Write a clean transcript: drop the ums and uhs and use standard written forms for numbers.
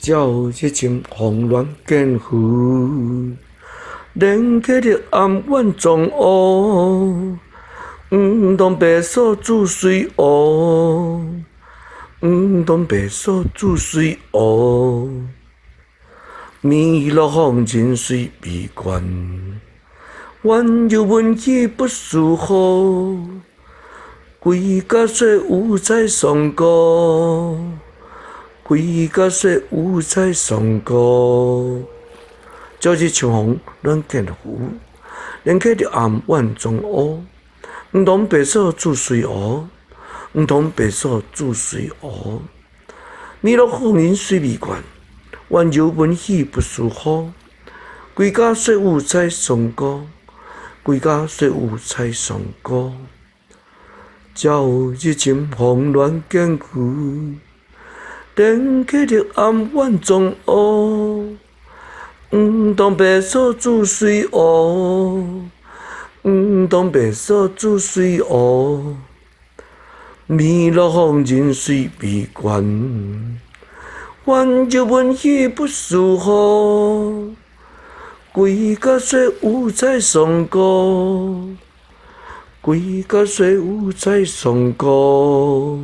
照一情红鸾见雨，连起着暗怨撞乌。当白素煮水乌，当白素煮水乌。面落风尘水微悬，温柔文气不输好。规甲说有才上高，规甲说有才上高。朝日秋风暖见雨，连起着暗怨撞乌。当白素煮水乌，当白素煮水乌。面落风尘水微悬，温柔文气不输好。规家说有才上高，规家说有才上高。朝日情风暖见雨，连起着暗怨撞乌。当白素煮水乌，当白素煮水乌。面落风尘水微悬，温柔文气不输好。规家说有才上高，规家说有才上高。